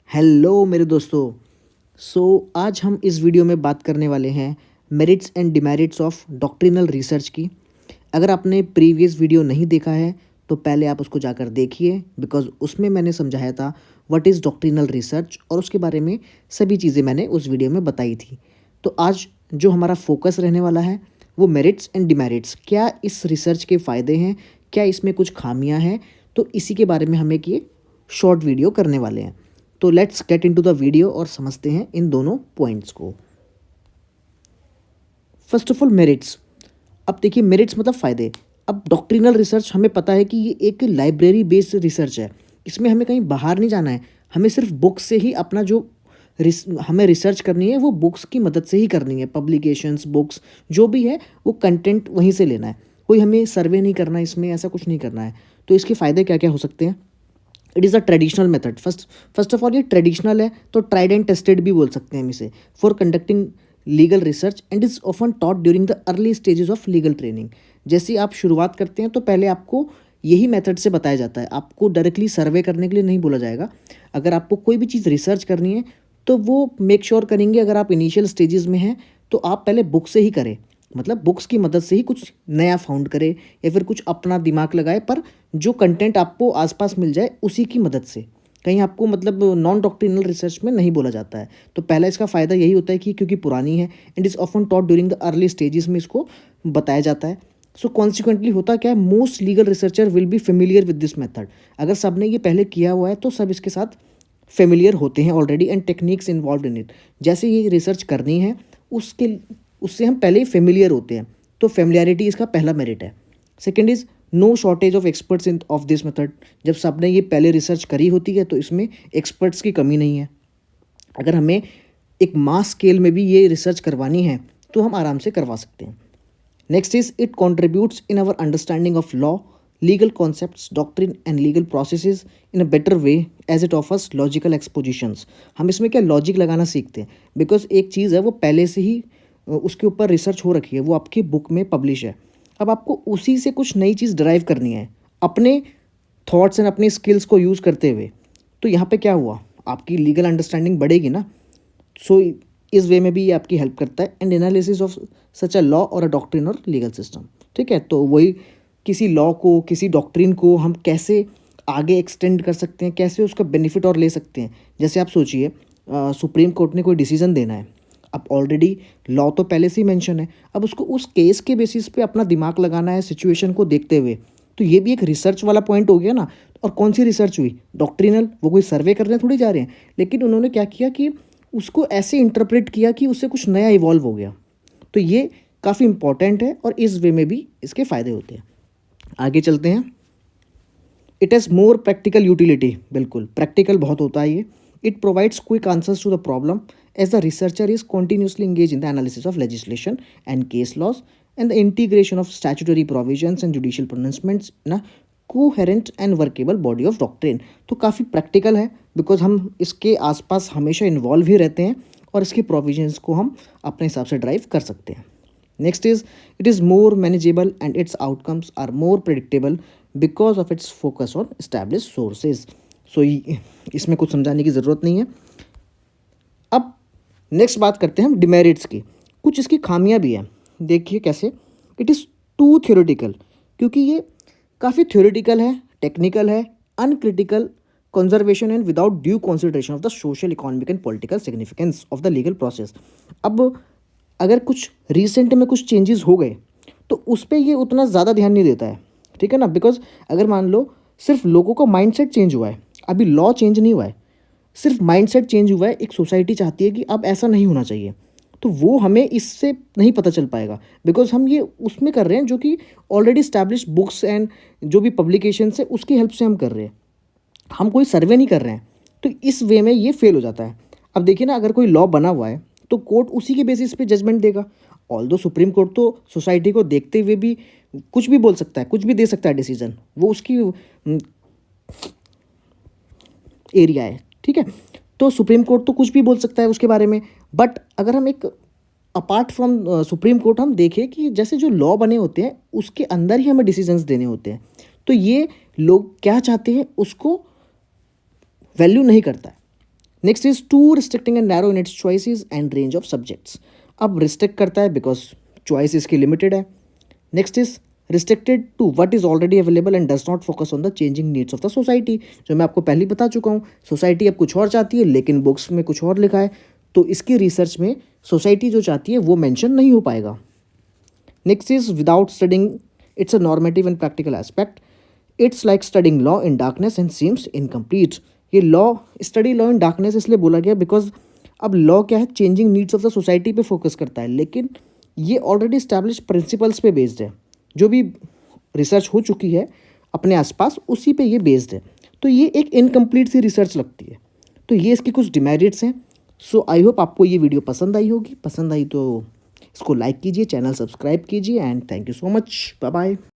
Hello मेरे दोस्तों। आज हम इस वीडियो में बात करने वाले हैं merits and demerits of doctrinal research की। अगर आपने प्रीवियस वीडियो नहीं देखा है तो पहले आप उसको जाकर देखिए, बिकॉज उसमें मैंने समझाया था व्हाट इज़ डॉक्ट्रिनल रिसर्च और उसके बारे में सभी चीज़ें मैंने उस वीडियो में बताई थी। तो आज जो हमारा फोकस रहने वाला है वो मेरिट्स एंड डिमेरिट्स, क्या इस रिसर्च के फ़ायदे हैं, क्या इसमें कुछ खामियां हैं, तो इसी के बारे में हम एक ये शॉर्ट वीडियो करने वाले हैं। तो let's get into the video और समझते हैं इन दोनों पॉइंट्स को। First of all merits. अब देखिए, मेरिट्स मतलब फ़ायदे। अब डॉक्ट्रिनल रिसर्च हमें पता है कि ये एक लाइब्रेरी बेस्ड रिसर्च है। इसमें हमें कहीं बाहर नहीं जाना है, हमें सिर्फ बुक्स से ही अपना जो हमें रिसर्च करनी है वो बुक्स की मदद से ही करनी है। पब्लिकेशंस, बुक्स जो भी है वो कंटेंट वहीं से लेना है। कोई हमें सर्वे नहीं करना है, इसमें ऐसा कुछ नहीं करना है। तो इसके फ़ायदे क्या क्या हो सकते हैं? It is a traditional method. First of all ये ट्रेडिशनल है, तो ट्राइड एंड टेस्टेड भी बोल सकते हैं हम इसे, for conducting legal research and is often taught during the early stages of legal training. जैसे आप शुरुआत करते हैं तो पहले आपको यही मेथड से बताया जाता है, आपको डायरेक्टली सर्वे करने के लिए नहीं बोला जाएगा। अगर आपको कोई भी चीज़ रिसर्च करनी है तो वो मेक श्योर करेंगे, अगर आप इनिशियल स्टेजेस में हैं तो आप पहले बुक से ही करें, मतलब बुक्स की मदद से ही कुछ नया फाउंड करे या फिर कुछ अपना दिमाग लगाए, पर जो कंटेंट आपको आसपास मिल जाए उसी की मदद से। कहीं आपको मतलब नॉन डॉक्ट्रिनल रिसर्च में नहीं बोला जाता है। तो पहला इसका फ़ायदा यही होता है कि क्योंकि पुरानी है and is often taught during the early stages में इसको बताया जाता है। सो कॉन्सिक्वेंटली होता क्या है, most legal researcher will be familiar with this method. अगर सब ने ये पहले किया हुआ है तो सब इसके साथ फेमिलियर होते हैं already, and techniques involve in it. जैसे ये रिसर्च करनी है उसके उससे हम पहले ही फेमिलियर होते हैं, तो फेमिलियरिटी इसका पहला मेरिट है। Second is no shortage of experts in of this method. जब सब ने ये पहले रिसर्च करी होती है तो इसमें एक्सपर्ट्स की कमी नहीं है। अगर हमें एक मास स्केल में भी ये रिसर्च करवानी है तो हम आराम से करवा सकते हैं। Next is it contributes in our understanding of law, legal concepts, doctrine and legal processes in a better way as it offers logical expositions. हम इसमें क्या लॉजिक लगाना सीखते हैं, बिकॉज एक चीज़ है वो पहले से ही उसके ऊपर रिसर्च हो रखी है, वो आपकी बुक में पब्लिश है। अब आपको उसी से कुछ नई चीज़ ड्राइव करनी है अपने थॉट्स एंड अपनी स्किल्स को यूज़ करते हुए। तो यहाँ पे क्या हुआ, आपकी लीगल अंडरस्टैंडिंग बढ़ेगी ना। सो इस वे में भी ये आपकी हेल्प करता है, and analysis of such a law और अ डॉक्ट्रिन और लीगल सिस्टम। ठीक है, तो वही किसी लॉ को, किसी डॉक्ट्रिन को हम कैसे आगे एक्सटेंड कर सकते हैं, कैसे उसका बेनिफिट और ले सकते हैं। जैसे आप सोचिए, सुप्रीम कोर्ट ने कोई डिसीजन देना है, अब ऑलरेडी लॉ तो पहले से ही मेंशन है, अब उसको उस केस के बेसिस पे अपना दिमाग लगाना है सिचुएशन को देखते हुए। तो ये भी एक रिसर्च वाला पॉइंट हो गया ना। और कौन सी रिसर्च हुई? डॉक्ट्रिनल। वो कोई सर्वे करने थोड़ी जा रहे हैं, लेकिन उन्होंने क्या किया कि उसको ऐसे इंटरप्रेट किया कि उससे कुछ नया इवॉल्व हो गया। तो ये काफ़ी इंपॉर्टेंट है और इस वे में भी इसके फ़ायदे होते हैं। आगे चलते हैं। It has more practical utility. बिल्कुल प्रैक्टिकल बहुत होता है ये। It provides quick answers to the problem as the researcher is continuously engaged in the analysis of legislation and case laws and the integration of statutory provisions and judicial pronouncements in a coherent and workable body of doctrine। तो काफ़ी practical है, because हम इसके आसपास हमेशा involve ही रहते हैं और इसके प्रोविजंस को हम अपने हिसाब से ड्राइव कर सकते हैं। Next is it is more manageable and its outcomes are more predictable because of its focus on establish sources. सो इसमें कुछ समझाने की ज़रूरत नहीं है। अब नेक्स्ट बात करते हैं हम डिमेरिट्स की। कुछ इसकी खामियां भी हैं, देखिए कैसे। इट इज़ टू थ्योरेटिकल, क्योंकि ये काफ़ी थ्योरेटिकल है, टेक्निकल है, uncritical, conservation and without due consideration of the social, economic and political significance of the legal process. अब अगर कुछ रिसेंट में कुछ चेंजेस हो गए तो उस पर ये उतना ज़्यादा ध्यान नहीं देता है। ठीक है ना, बिकॉज अगर मान लो सिर्फ लोगों का माइंडसेट चेंज हुआ है, अभी लॉ चेंज नहीं हुआ है, सिर्फ माइंडसेट चेंज हुआ है। एक सोसाइटी चाहती है कि अब ऐसा नहीं होना चाहिए, तो वो हमें इससे नहीं पता चल पाएगा, बिकॉज हम ये उसमें कर रहे हैं जो कि ऑलरेडी स्टैब्लिश बुक्स एंड जो भी पब्लिकेशन है उसकी हेल्प से हम कर रहे हैं, हम कोई सर्वे नहीं कर रहे हैं। तो इस वे में ये फेल हो जाता है। अब देखिए ना, अगर कोई लॉ बना हुआ है तो कोर्ट उसी के बेसिस पे जजमेंट देगा। ऑल्दो सुप्रीम कोर्ट तो सोसाइटी को देखते हुए भी कुछ भी बोल सकता है, कुछ भी दे सकता है डिसीजन, वो उसकी एरिया है। ठीक है, तो सुप्रीम कोर्ट तो कुछ भी बोल सकता है उसके बारे में। बट अगर हम एक अपार्ट फ्रॉम सुप्रीम कोर्ट हम देखें कि जैसे जो लॉ बने होते हैं उसके अंदर ही हमें डिसीजंस देने होते हैं, तो ये लोग क्या चाहते हैं उसको वैल्यू नहीं करता है। Next is too restricting and narrow in its choices and range of subjects. अब रिस्ट्रिक्ट करता है बिकॉज चॉइस इसकी लिमिटेड है। Next is restricted to what is already available and does not focus on the changing needs of the society, जो मैं आपको पहले ही बता चुका हूँ। सोसाइटी अब कुछ और चाहती है लेकिन बुक्स में कुछ और लिखा है, तो इसकी रिसर्च में सोसाइटी जो चाहती है वो मेंशन नहीं हो पाएगा। Next is without studying it's a normative and practical aspect, it's like studying law in darkness and seems incomplete. ये law, study law in darkness इसलिए बोला गया बिकॉज अब लॉ क्या है, changing needs of the society पे focus करता है, लेकिन ये ऑलरेडी स्टैब्लिश प्रिंसिपल्स पे बेस्ड है। जो भी रिसर्च हो चुकी है अपने आसपास उसी पे ये बेस्ड है, तो ये एक इनकम्प्लीट सी रिसर्च लगती है। तो ये इसकी कुछ डिमेरिट्स हैं। सो आई होप आपको ये वीडियो पसंद आई होगी। पसंद आई तो इसको लाइक कीजिए, चैनल सब्सक्राइब कीजिए and thank you so much. Bye bye.